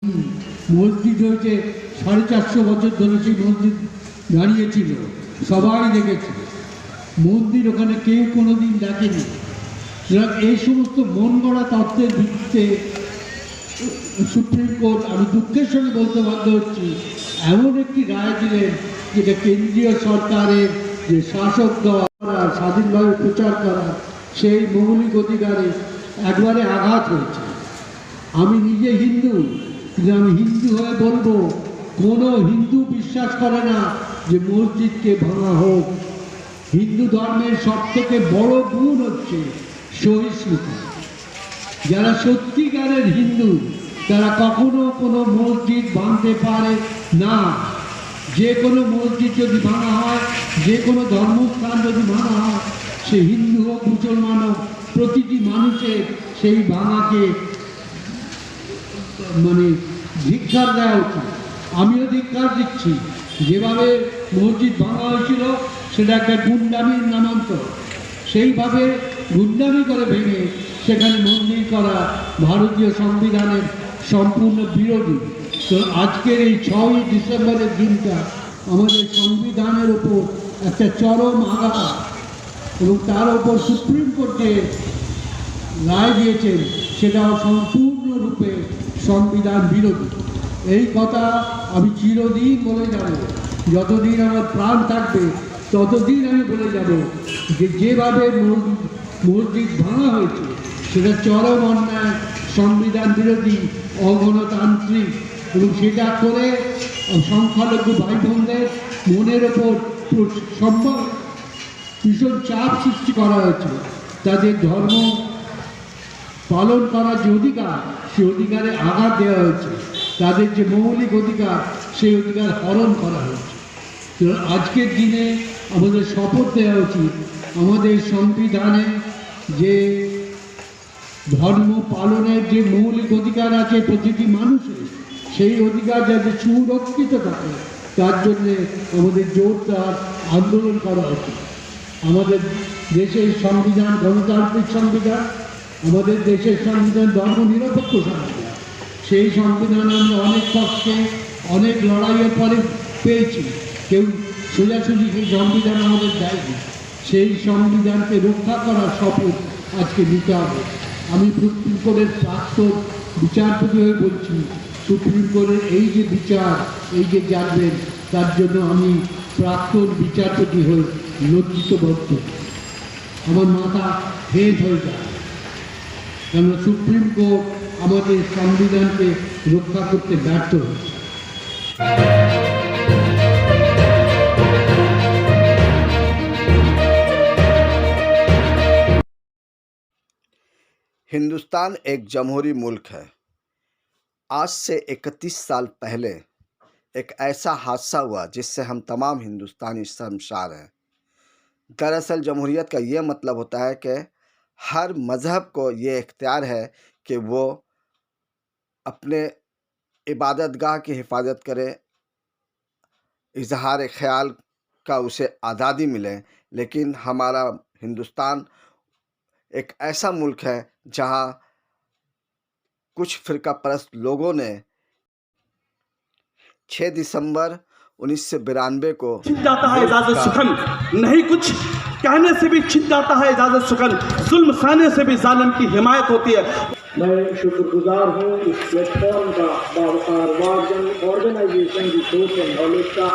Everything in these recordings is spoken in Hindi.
মসজিদ হয়েছে 450 বছর ধরে সেই মসজিদ দাঁড়িয়েছিল, সবাই দেখেছে। মন্দির ওখানে কেউ কোনোদিন দেখেনি। এই সমস্ত মন গড়া তত্ত্বের ভিত্তিতে সুপ্রিম কোর্ট, আমি দুঃখের সঙ্গে বলতে বাধ্য হচ্ছি, এমন একটি রায় দিলেন যেটা কেন্দ্রীয় সরকারের যে শাসক দল স্বাধীনভাবে প্রচার করা সেই মৌলিক অধিকারে একবারে আঘাত হয়েছে। আমি নিজে হিন্দু, কিন্তু আমি হিন্দু হয়ে বলবো, কোনো হিন্দু বিশ্বাস করে না যে মসজিদকে ভাঙা হোক। হিন্দু ধর্মের সব থেকে বড় গুণ হচ্ছে সহিষ্ণুতা। যারা সত্যিকারের হিন্দু তারা কখনো কোনো মসজিদ ভাঙতে পারে না। যে কোনো মসজিদ যদি ভাঙা হয়, যে কোনো ধর্মস্থান যদি ভাঙা হয়, সে হিন্দু হোক মুসলমান হোক, প্রতিটি মানুষের সেই ভাঙাকে ধিক্কার দেওয়া উচিত। আমিও ধিক্কার দিচ্ছি। যেভাবে মসজিদ ভাঙা হয়েছিল সেটা একটা গুন্ডামির নামান্তর। সেইভাবে গুন্ডামি করে ভেঙে সেখানে মন্দির করা ভারতীয় সংবিধানের সম্পূর্ণ বিরোধী। তো আজকের এই 6ই ডিসেম্বরের দিনটা আমাদের সংবিধানের ওপর একটা চরম আঘাত, এবং তার ওপর সুপ্রিম কোর্টে রায় দিয়েছেন সেটাও সম্পূর্ণরূপে সংবিধান বিরোধী। এই কথা আমি চিরদিন বলে যাব, যতদিন আমার প্রাণ থাকবে ততদিন আমি বলে যাব যে যেভাবে মসজিদ ভাঙা হয়েছে সেটা চরম অন্যায়, সংবিধান বিরোধী, অগণতান্ত্রিক, এবং সেটা করে সংখ্যালঘু ভাই বোনদের মনের ওপর ভীষণ চাপ সৃষ্টি করা হয়েছে। তাদের ধর্ম পালন করার যে অধিকার, সেই অধিকারে আঘাত দেওয়া হয়েছে। তাদের যে মৌলিক অধিকার, সেই অধিকার হরণ করা হয়েছে। তো আজকের দিনে আমাদের শপথ দেওয়া উচিত, আমাদের সংবিধানে যে ধর্ম পালনের যে মৌলিক অধিকার আছে প্রতিটি মানুষের, সেই অধিকার যাতে সুরক্ষিত থাকে তার জন্যে আমাদের জোরদার আন্দোলন করা উচিত। আমাদের দেশের সংবিধান গণতান্ত্রিক সংবিধান, আমাদের দেশের সংবিধান ধর্মনিরপেক্ষ সংবিধান। সেই সংবিধান আমরা অনেক কষ্টে অনেক লড়াইয়ের পরে পেয়েছি। কেউ সোজাসুজি সেই সংবিধান আমাদের দেয়নি। সেই সংবিধানকে রক্ষা করার শপথ আজকে নিতে হবে। আমি সুপ্রিম কোর্টের প্রাক্তন বিচারপতি হয়ে বলছি, সুপ্রিম কোর্টের এই যে বিচার, এই যে জানবেন, তার জন্য আমি প্রাক্তন বিচারপতি হয়ে লজ্জিত বোধ করি। আমার মাথা হেঁট হয়ে যায়, কেন সুপ্রিম কোর্ট আমাদের সংবিধানকে রক্ষা করতে ব্যর্থ হয়েছে। हिंदुस्तान एक जमहूरी मुल्क है। आज से 31 साल पहले एक ऐसा हादसा हुआ जिससे हम तमाम हिंदुस्तानी शर्मसार हैं। दरअसल जमहूरियत का ये मतलब होता है कि हर मज़हब को ये इख्तियार है कि वो अपने इबादतगाह की हिफाजत करे, इजहार ख्याल का उसे आज़ादी मिले। लेकिन हमारा हिंदुस्तान एक ऐसा मुल्क है जहां कुछ फ़िरका परस्त लोगों ने 6 दिसंबर 1992 को छिन जाता है इजाज़त सुखन, नहीं कुछ कहने से भी छिन जाता है इजाज़त सुखन, जुल्म सहने से भी जालिम की हिमायत होती है। मैं शुक्रगुजार हूँ इस प्लेटफॉर्म का, बावकार ऑर्गेनाइजेशन की सोच एंड नॉलेज का।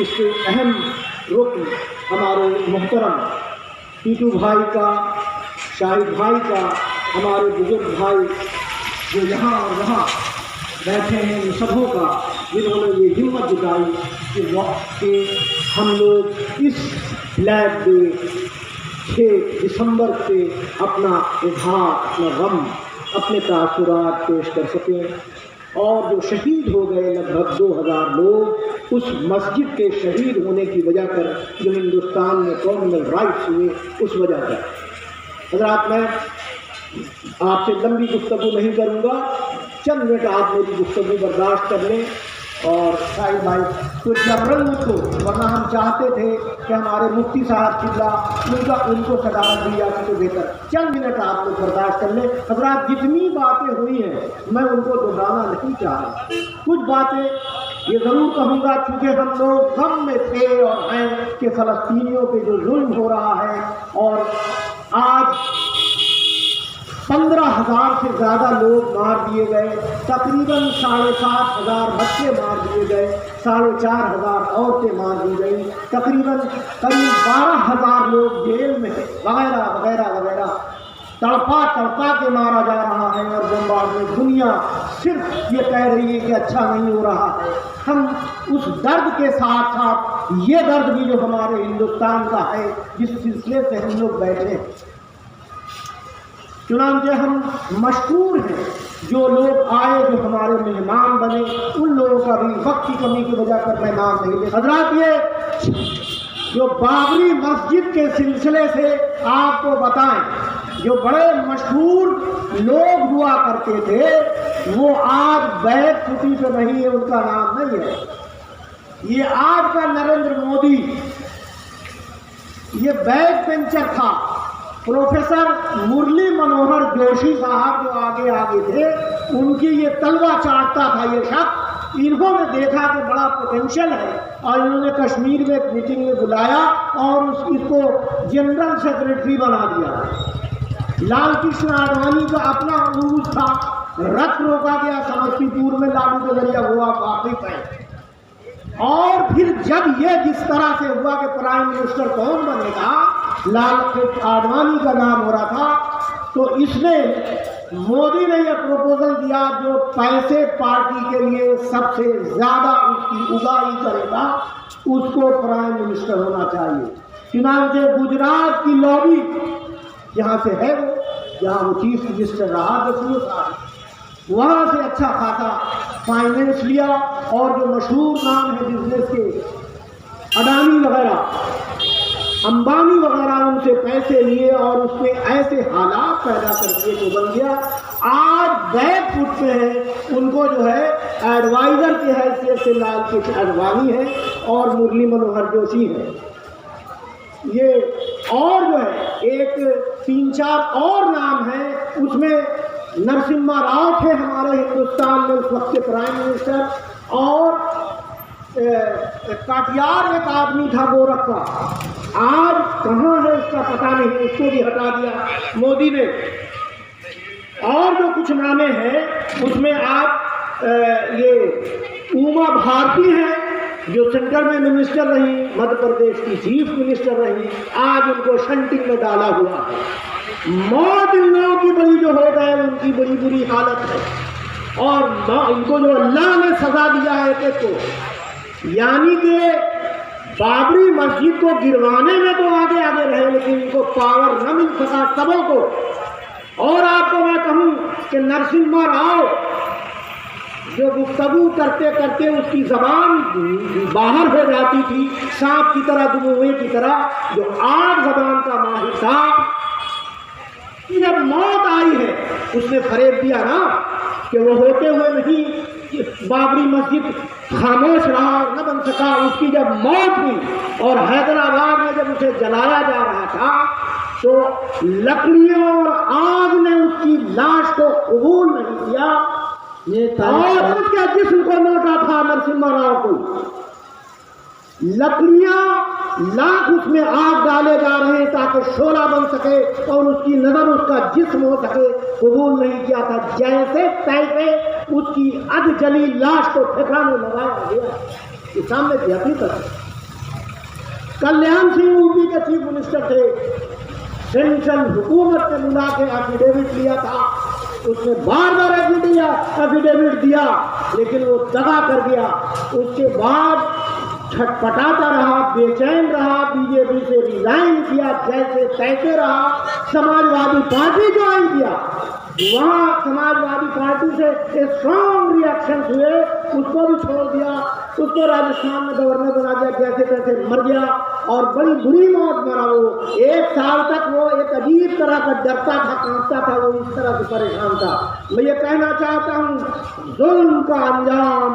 इसके अहम रुकन हमारे मुहतरम टीटू भाई का, शाहिद भाई का, हमारे बुजुर्ग भाई जो यहाँ और वहाँ बैठे हैं, उन सबों का, जिन्होंने ये हिम्मत जुटाई कि हम लोग इस फ्लैग डे 6 दिसंबर पे अपना इजहार, अपना गम, अपने तासुरात पेश कर सकें। और जो शहीद हो गए लगभग 2000 लोग, उस मस्जिद के शहीद होने की वजह कर जो हिंदुस्तान में कॉम्युनल राइट्स हुए, उस वजह पर हज़रात मैं आपसे लंबी गुफ्तगू नहीं करूँगा, चंद मिनट आप मेरी गुफ्तगू बर्दाश्त कर लें। और साहिब भाई तो जबरन मुझको, वरना हम चाहते थे कि हमारे मुफ्ती साहब किबला उनको सदारत दी जाती तो बेहतर। चंद मिनट आप लोग बर्दाश्त कर लें। हज़रात जितनी बातें हुई हैं मैं उनको दोहराना नहीं चाह रहा। कुछ बातें ये ज़रूर कहूँगा, चूँकि हम लोग गम में थे और हैं कि फ़लस्तीनियों पे जो जुल्म हो रहा है, और आज 15,000 से ज़्यादा लोग मार दिए गए, तकरीबन 7,500 बच्चे मार दिए गए, 4,500 औरतें मार दी गई, तकरीबन करीब 12,000 लोग जेल में वगैरह वगैरह वगैरह तड़पा तड़पा के मारा जा रहा है। और बम्बार्ड में दुनिया सिर्फ ये कह रही है कि अच्छा नहीं हो रहा है। हम उस दर्द के साथ साथ ये दर्द भी जो हमारे हिंदुस्तान का है, जिस सिलसिले से हम लोग बैठे हैं, चुनांचे हम मशहूर हैं। जो लोग आए, जो हमारे मेहमान बने, उन लोगों का भी वक्त की कमी की वजह पर मैं नाम नहीं ले। हज़रात, ये जो बाबरी मस्जिद के सिलसिले से आपको बताएं, जो बड़े मशहूर लोग हुआ करते थे वो आज बैक फुटी पे नहीं है, उनका नाम नहीं है। ये आज का नरेंद्र मोदी ये बैक बेंचर था। प्रोफेसर मुरली मनोहर जोशी साहब जो आगे आगे थे, उनकी ये तलवा चाटता था ये शख्स। इन्होंने देखा कि बड़ा पोटेंशियल है और इन्होंने कश्मीर में एक मीटिंग में बुलाया और इसको जनरल सेक्रेटरी बना दिया। लाल कृष्ण आडवाणी का अपना उरूज था, रथ रोका गया समस्तीपुर में, लालू के जरिए हुआ वापिस है। और फिर जब ये जिस तरह से हुआ कि प्राइम मिनिस्टर कौन बनेगा, लाल कृष्ण आडवाणी का नाम हो रहा था, तो इसने मोदी ने यह प्रपोजल दिया जो पैसे पार्टी के लिए सबसे ज़्यादा उसकी उगाही करेगा उसको प्राइम मिनिस्टर होना चाहिए। चुनांचे गुजरात की लॉबी जहाँ से है वो, जहाँ वो चीफ मिनिस्टर रहा 10 साल, वहाँ से अच्छा खासा फाइनेंस लिया। और जो मशहूर नाम है बिजनेस के, अडानी वगैरह, अंबानी वगैरह, उनसे पैसे लिए और उसमें ऐसे हालात पैदा कर दिए तो बन गया। आज बैक फुट पे है, उनको जो है एडवाइजर की हैसियत से लाल कृष्ण आडवाणी है और मुरली मनोहर जोशी है ये। और जो है एक 3-4 और नाम है, उसमें नरसिम्हा राव थे हमारे हिंदुस्तान में उस वक्त के प्राइम मिनिस्टर, और काटियार एक आदमी था गोरख का, आज कहाँ है इसका पता नहीं, उसको भी हटा दिया मोदी ने। और जो कुछ नामे हैं उसमें आप ये उमा भारती हैं जो सेंट्रल में मिनिस्टर रही, मध्य प्रदेश की चीफ मिनिस्टर रही, आज उनको शंटिंग में डाला हुआ है। मौत इन लोगों की बड़ी जो हो गए, उनकी बड़ी बुरी हालत है। और इनको जो अल्लाह ने सजा दिया है एक को, यानी कि बाबरी मस्जिद को गिरवाने में तो आगे आगे रहे, लेकिन इनको पावर न मिल सका सबों को। और आपको मैं कहूँ कि नरसिम्हा राव जो गुफ्तगू करते करते उसकी जबान बाहर हो जाती थी, सांप की तरह, दुमुए की तरह, जो आग जबान का माहिर था, जब मौत आई है उसने फरेब दिया ना कि वो होते हुए नहीं, बाबरी मस्जिद खामोश रहा, न बन सका। उसकी जब मौत हुई और हैदराबाद में जब उसे जलाया जा रहा था, तो लकड़ियों और आग ने उसकी लाश को कबूल नहीं किया। और उसके जिस्म को नोटा था नरसिम्हा राव को। लकड़ियां लाख उसमें आग डाले जा रहे हैं ताकि शोला बन सके और उसकी नजर उसका जिस्म हो सके, कबूल नहीं किया था। जैसे तैसे उसकी अध जली लाश को ठिकाने लगाया गया। ये सामने की हकीकत है। कल्याण सिंह यूपी के चीफ मिनिस्टर थे, सेंट्रल हुकूमत ने बुला के एफिडेविट लिया था, उसने बार बार एफिडेविट दिया, लेकिन वो दगा कर गया। उसके बाद छटपटाता रहा, बेचैन रहा, बीजेपी से रिजाइन किया, जैसे तैसे रहा, समाजवादी पार्टी ज्वाइन किया। वहाँ समाजवादी पार्टी से स्ट्रॉन्ग रिएक्शन हुए, उसको भी छोड़ दिया, उसको राजस्थान में गवर्नर बना दिया, जैसे तैसे मर गया और बड़ी बुरी मौत मरा। वो 1 साल तक वो एक अजीब तरह का डरता था, कांपता था, वो इस तरह से परेशान था। मैं ये कहना चाहता हूँ, जुल्म का अंजाम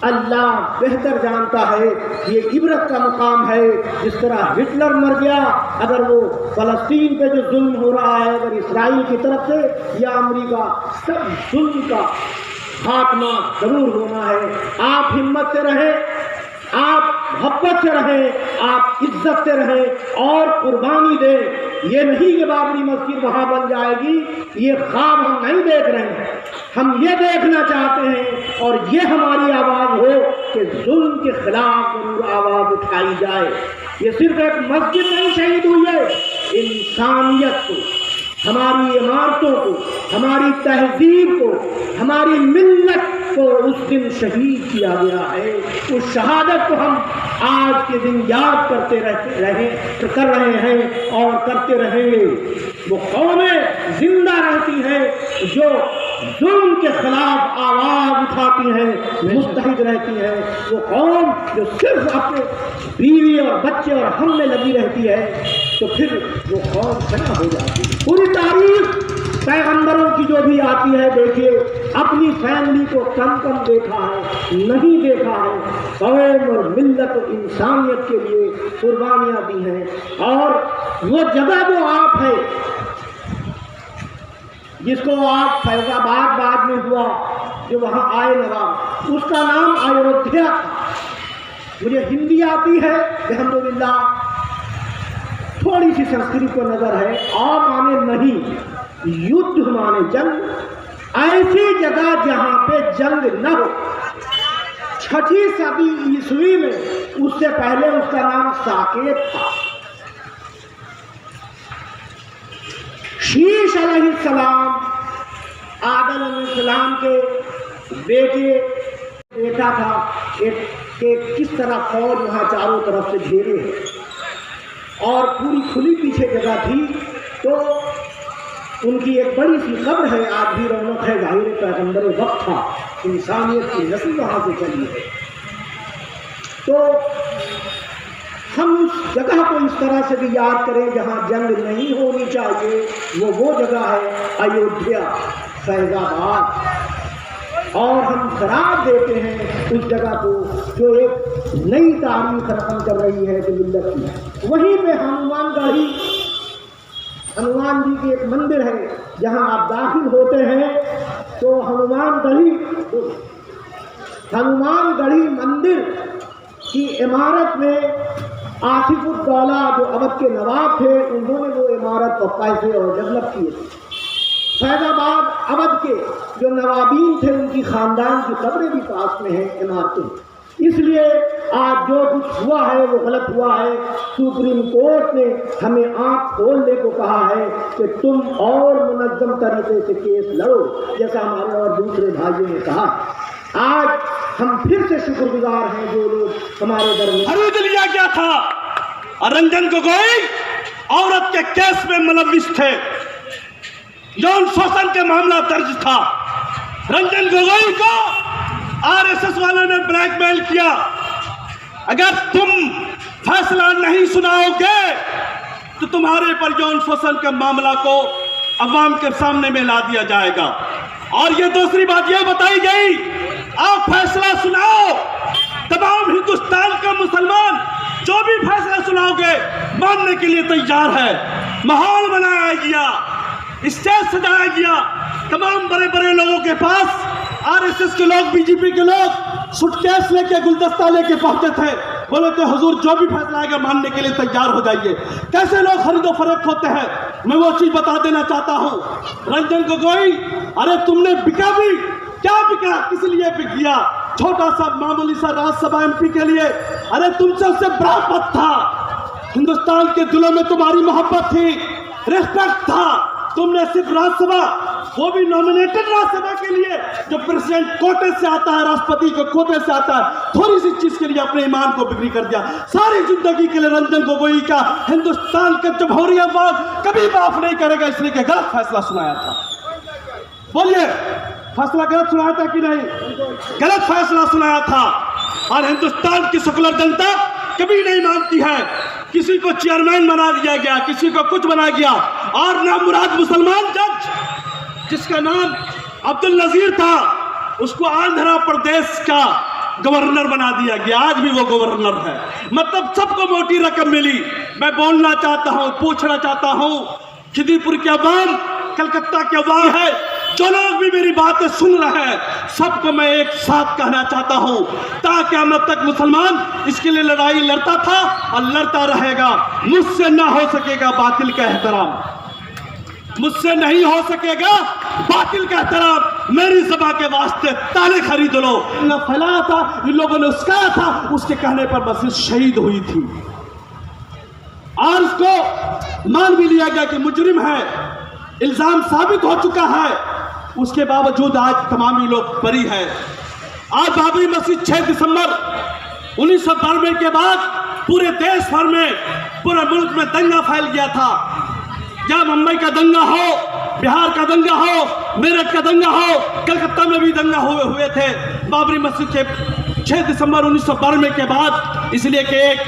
अल्लाह बेहतर जानता है। ये इबरत का मुकाम है। जिस तरह हिटलर मर गया, अगर वो फ़लस्तीन पे जो जुल्म हो रहा है, अगर इसराइल की तरफ से या अमेरिका, सब जुल्म का खात्मा जरूर होना है। आप हिम्मत से रहें, आप मोहब्बत से रहें, आप इज्जत से रहें और कुर्बानी दें। ये नहीं कि बाबरी मस्जिद वहाँ बन जाएगी, ये ख्वाब हम नहीं देख रहे हैं। हम ये देखना चाहते हैं और ये हमारी आवाज़ हो कि जुल्म के खिलाफ जरूर आवाज़ उठाई जाए। ये सिर्फ एक मस्जिद नहीं शहीद हुई है, इंसानियत को, हमारी इमारतों को, हमारी तहजीब को, हमारी मिल्लत को उस दिन शहीद किया गया है। उस शहादत को हम आज के दिन याद करते कर रहे हैं और करते रहेंगे। वो कौमें जिंदा रहती हैं जो जुल्म के खिलाफ आवाज़ उठाती हैं, मुत्तहिद रहती हैं। वो कौम जो सिर्फ अपने बीवी और बच्चे और हम में लगी रहती है, तो फिर वो कौम खड़ा हो जाती है। पूरी तारीख पैगंबरों की जो भी आती है, देखिए अपनी फैमिली को कम देखा है, नहीं देखा है। कौम और मिल्लत और इंसानियत के लिए कुर्बानियाँ दी हैं। और वो जगह जो आप है, जिसको आप फैजाबाद बाद में हुआ, जो वहाँ आए नवाब, उसका नाम अयोध्या था। मुझे हिंदी आती है अल्हम्दुलिल्लाह, थोड़ी सी संस्कृत को नज़र है। आ माने नहीं, युद्ध माने जंग, ऐसी जगह जहाँ पे जंग न हो। 6वीं सदी ईस्वी में, उससे पहले उसका नाम साकेत था। शीश अलैहिस्सलाम, आदम अलैहिस्सलाम के बेटा था कि किस तरह फौज वहाँ चारों तरफ से घेरे है और पूरी खुली पीछे जगह थी। तो उनकी एक बड़ी सी कब्र है, आज भी रौनक है। जाहिर पैगंबर वक्त था, इंसानियत की नस्ल वहाँ से चली है। तो हम उस जगह को इस तरह से भी याद करें जहाँ जंग नहीं होनी चाहिए। वो जगह है अयोध्या, फैजाबाद। और हम करार देते हैं उस जगह को जो एक नई तारीख रकम कर रही है कि मिल्लत की। वहीं पे हनुमान जी की एक मंदिर है, जहाँ आप दाखिल होते हैं तो हनुमानगढ़ी मंदिर की इमारत में आसिफुद्दौला जो अवध के नवाब थे, उन्होंने वो इमारत और पैसे और डेवलप किए थे। फैजाबाद अवध के जो नवाबीन थे, उनकी ख़ानदान की कब्रें भी पास में हैं, इमारतें। इसलिए आज जो कुछ हुआ है वो गलत हुआ है। सुप्रीम कोर्ट ने हमें आँख खोलने को कहा है कि तुम और मुनज़्ज़म तरीके से केस लड़ो, जैसा हमारे और दूसरे भाइयों ने कहा। आज हम फिर से शुक्रगुजार हैं जो लोग हमारे दरमियान। खरीद लिया गया था और रंजन गोगोई औरत के केस में मुलव्विस थे, यौन शोषण के मामला दर्ज था। रंजन गोगोई को आरएसएस वालों ने ब्लैकमेल किया, अगर तुम फैसला नहीं सुनाओगे तो तुम्हारे पर यौन शोषण के मामला को अवाम के सामने में ला दिया जाएगा। और ये दूसरी बात ये बताई गई, आप फैसला सुनाओ, तमाम हिंदुस्तान का मुसलमान जो भी फैसला सुनाओगे मानने के लिए तैयार है। माहौल बनाया गया, स्टेज सजाया गया, तमाम बड़े बड़े लोगों के पास आरएसएस के लोग, बीजेपी के लोग सुटकेस लेके, गुलदस्ता लेके पहुंचे थे। बोले थे हुजूर जो भी फैसला आएगा मानने के लिए तैयार हो जाइए। कैसे लोग खरीदो फरोख्त होते हैं, मैं वो चीज बता देना चाहता हूँ। रंजन गोगोई, अरे तुमने बिका भी, क्या बिका, किस लिए बिक गया? छोटा सा मामूली सा राज्यसभा एमपी के लिए। अरे तुमसे उससे बड़ा पद था, हिंदुस्तान के दिलों में तुम्हारी मोहब्बत थी, रिस्पेक्ट था। तुमने सिर्फ राज्यसभा, वो भी नॉमिनेटेड राज्यसभा के लिए जो प्रेसिडेंट कोटे से आता है, राष्ट्रपति के कोटे से आता है, थोड़ी सी चीज के लिए अपने ईमान को बिक्री कर दिया। सारी जिंदगी के लिए रंजन गोगोई का हिंदुस्तान के जमहूरियतवाद कभी माफ नहीं करेगा, इसलिए कि गलत फैसला सुनाया था। बोलिए, फैसला गलत सुनाया था कि नहीं? गलत फैसला सुनाया था। और हिंदुस्तान की सेकुलर जनता कभी नहीं मानती है। किसी को चेयरमैन बना दिया गया, किसी को कुछ बना गया, और नामुराद मुसलमान जज जिसका नाम अब्दुल नजीर था, उसको आंध्र प्रदेश का गवर्नर बना दिया गया, आज भी वो गवर्नर है। मतलब सबको मोटी रकम मिली। मैं बोलना चाहता हूँ, पूछना चाहता हूँ, खिदीपुर के अवाम, कलकत्ता के अवाम है, जो लोग भी मेरी बातें सुन रहे हैं, सबको मैं एक साथ कहना चाहता हूँ, ताकि हम तक मुसलमान इसके लिए लड़ाई लड़ता था और लड़ता रहेगा। मुझसे ना हो सकेगा बातिल का एहतराम, मुझसे नहीं हो सकेगा बातिल का एहतराम। मेरी सभा के वास्ते ताले खरीद लो। न फैलाया था, इन लोगों ने उसका था, उसके कहने पर मस्जिद शहीद हुई थी और उसको मान भी लिया गया कि मुजरिम है, इल्जाम साबित हो चुका है। उसके बावजूद आज तमामी लोग बरी है। आज बाबरी मस्जिद 6 दिसंबर 1992 के बाद पूरे देश भर में, पूरे मुल्क में दंगा फैल गया था। या मुंबई का दंगा हो, बिहार का दंगा हो, मेरठ का दंगा हो, कलकत्ता में भी दंगा हुए थे बाबरी मस्जिद के 6 दिसंबर 1992 के बाद, इसलिए कि एक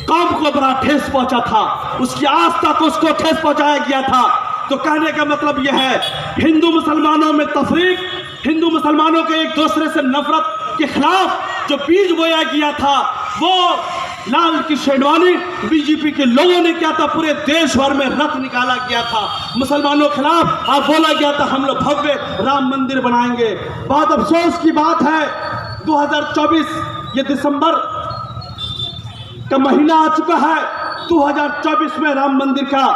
कौम को बड़ा ठेस पहुंचा था, उसकी आस्था को उसको ठेस पहुंचाया गया था। तो कहने का मतलब यह है, हिंदू मुसलमानों में तफरीक, हिंदू मुसलमानों के एक दूसरे से नफरत के खिलाफ जो बीज बोया गया था, वो लाल की शेरवानी बीजेपी के लोगों ने किया था। पूरे देश भर में रथ निकाला गया था मुसलमानों के खिलाफ और बोला गया था हम लोग भव्य राम मंदिर बनाएंगे। बहुत अफसोस की बात है, 2024 ये दिसंबर का महीना आ चुका है, 2024 में राम मंदिर का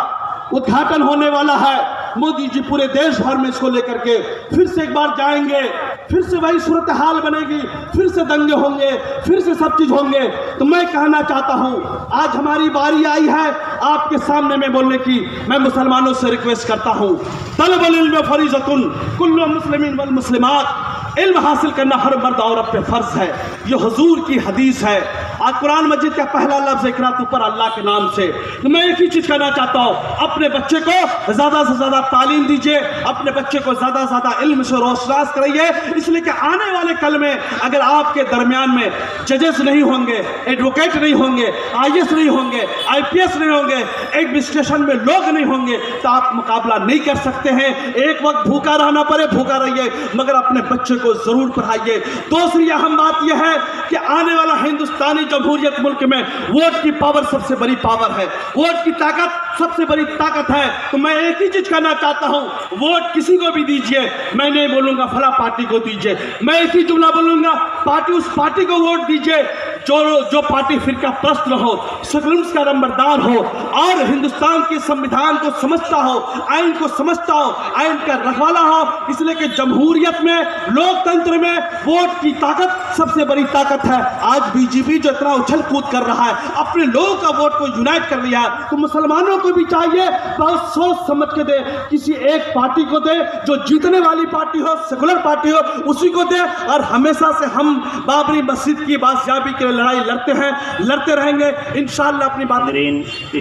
उद्घाटन होने वाला है। मोदी जी पूरे देश भर में इसको लेकर के फिर से एक बार जाएंगे, फिर से वही सूरत हाल बनेगी, फिर से दंगे होंगे, फिर से सब चीज होंगे। तो मैं कहना चाहता हूं, आज हमारी बारी आई है आपके सामने में बोलने की। मैं मुसलमानों से रिक्वेस्ट करता हूं, तलबुल इल्म फरीज़तुन कुल्लु मुस्लिमीन वल मुस्लिमात, इल्म हासिल करना हर मर्द औरत पे फर्ज है। ये हुजूर की हदीस है। आज कुरान मजीद का पहला लफ्ज़ इकरा ऊपर अल्लाह के नाम से। तो मैं एक ही चीज़ कहना चाहता हूँ, अपने बच्चे को ज़्यादा से ज़्यादा तालीम दीजिए, अपने बच्चे को ज़्यादा से ज़्यादा इल्म से रोशनास कराइए, इसलिए कि आने वाले कल में अगर आपके दरमियान में जजेस नहीं होंगे, एडवोकेट नहीं होंगे, IAS नहीं होंगे, IPS नहीं होंगे, एडमिनिस्ट्रेशन में लोग नहीं होंगे, तो आप मुकाबला नहीं कर सकते हैं। एक वक्त भूखा रहना पड़े, भूखा रहिए, मगर अपने बच्चे को ज़रूर पढ़ाइए। दूसरी अहम बात यह है कि आने वाला हिंदुस्तानी जमहूरियत मुल्क में वोट की पावर सबसे बड़ी पावर है, वोट की ताकत सबसे बड़ी ताकत है। तो मैं एक ही चीज कहना चाहता हूं, वोट किसी को भी दीजिए, मैं नहीं बोलूंगा फला पार्टी को दीजिए, मैं एक ही जुमला बोलूंगा, पार्टी उस पार्टी को वोट दीजिए जो पार्टी फिरका प्रस्त हो, सेकुलरिज्म का नंबरदार हो और हिंदुस्तान के संविधान को समझता हो, आइन को समझता हो, आइन का रखवाला हो। इसलिए कि जमहूरियत में, लोकतंत्र में वोट की ताकत सबसे बड़ी ताकत है। आज बीजेपी जो इतना उछल कूद कर रहा है, अपने लोगों का वोट को यूनाइट कर लिया है, तो मुसलमानों को भी चाहिए बहुत सोच समझ के दे, किसी एक पार्टी को दे जो जीतने वाली पार्टी हो, सेकुलर पार्टी हो, उसी को दे। और हमेशा से हम बाबरी मस्जिद की बादशाही के लिए लड़ाई लड़ते हैं, लड़ते रहेंगे इंशाअल्लाह। अपनी बात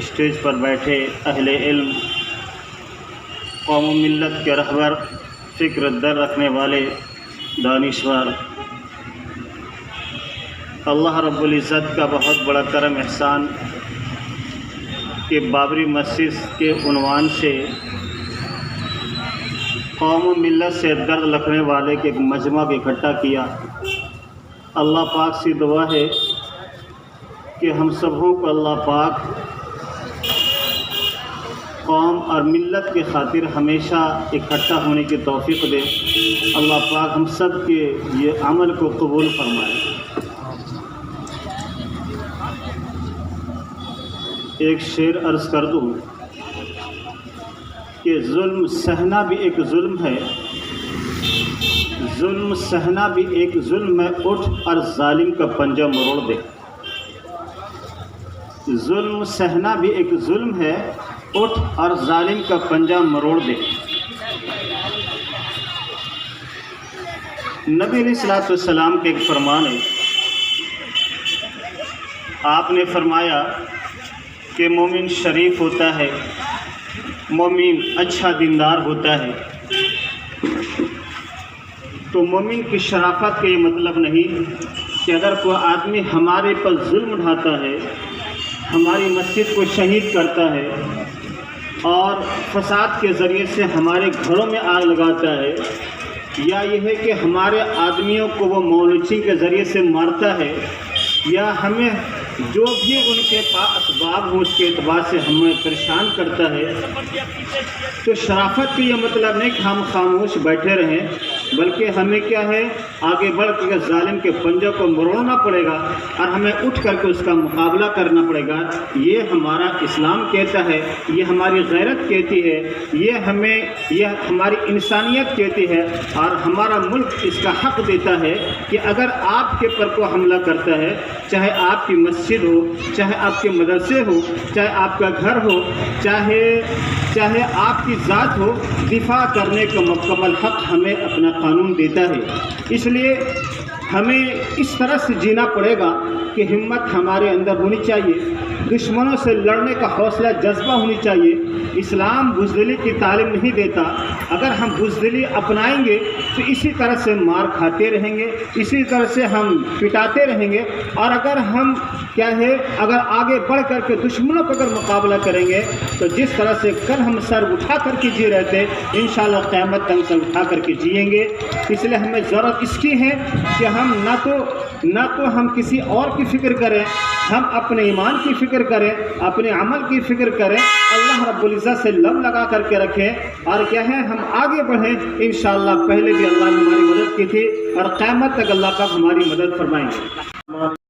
स्टेज पर बैठे अहले इल्म, कौम मिल्लत के रहबर, फ़िक्र दर रखने वाले दानिश्वर, अल्लाह रब्बुल इज़्ज़त का बहुत बड़ा करम एहसान कि बाबरी मस्जिद के उन्वान से कौम मिल्लत से दर्द रखने वाले के एक मजमा को इकट्ठा किया। अल्लाह पाक से दुआ है कि हम सबों को अल्लाह पाक कौम और मिल्लत के खातिर हमेशा इकट्ठा होने की तौफीक दे। अल्लाह पाक हम सब के ये अमल को कबूल फरमाए। एक शेर अर्ज़ कर दूँ कि जुल्म सहना भी एक जुल्म है, जुल्म सहना भी एक जुल्म है, उठ और जालिम का पंजा मरोड़ दे। जुल्म सहना भी एक जुल्म है, उठ और जालिम का पंजा मरोड़ दे। नबी अलैहिस्सलातु वस्सलाम के एक फरमान है, आपने फरमाया कि मोमिन शरीफ होता है, मोमिन अच्छा दीनदार होता है। तो मोमिन की शराफत का ये मतलब नहीं कि अगर कोई आदमी हमारे पर जुल्म ढाता है, हमारी मस्जिद को शहीद करता है और फसाद के ज़रिए से हमारे घरों में आग लगाता है, या यह है कि हमारे आदमियों को वो मौलवी के ज़रिए से मारता है, या हमें जो भी उनके पास असबाब हो उसके एतबार से हमें परेशान करता है। तो शराफत का ये मतलब नहीं कि हम खामोश बैठे रहें, बल्कि हमें क्या है, आगे बढ़ कर जालिम के पंजों को मरोड़ना पड़ेगा और हमें उठ करके उसका मुकाबला करना पड़ेगा। ये हमारा इस्लाम कहता है, ये हमारी गैरत कहती है, ये हमारी इंसानियत कहती है, और हमारा मुल्क इसका हक देता है कि अगर आपके पर को हमला करता है, चाहे आपकी मस्जिद हो, चाहे आपके मदरसे हो, चाहे आपका घर हो, चाहे आपकी ज़ात हो, दिफा करने का मुकम्मल हक हमें अपना कानून देता है। इसलिए हमें इस तरह से जीना पड़ेगा कि हिम्मत हमारे अंदर होनी चाहिए, दुश्मनों से लड़ने का हौसला जज्बा होनी चाहिए। इस्लाम बुज़दिली की तालीम नहीं देता। अगर हम बुज़दिली अपनाएंगे तो इसी तरह से मार खाते रहेंगे, इसी तरह से हम पिटाते रहेंगे, और अगर हम अगर आगे बढ़ कर के दुश्मनों का अगर मुकाबला करेंगे तो जिस तरह से कल हम सर उठा करके जी रहे थे, इंशाअल्लाह क़यामत तक सर उठा करके जिएंगे। इसलिए हमें ज़रूरत इसकी है कि हम ना तो हम किसी और की फ़िक्र करें, हम अपने ईमान की फ़िक्र करें, अपने अमल की फ़िक्र करें, अल्लाह रब्बुल इज़्ज़त से लब लगा करके रखें, और क्या है, हम आगे बढ़ें। इंशाअल्लाह पहले भी अल्लाह ने हमारी मदद की थी और क़यामत तक अल्लाह पाक हमारी मदद फरमाएंगे।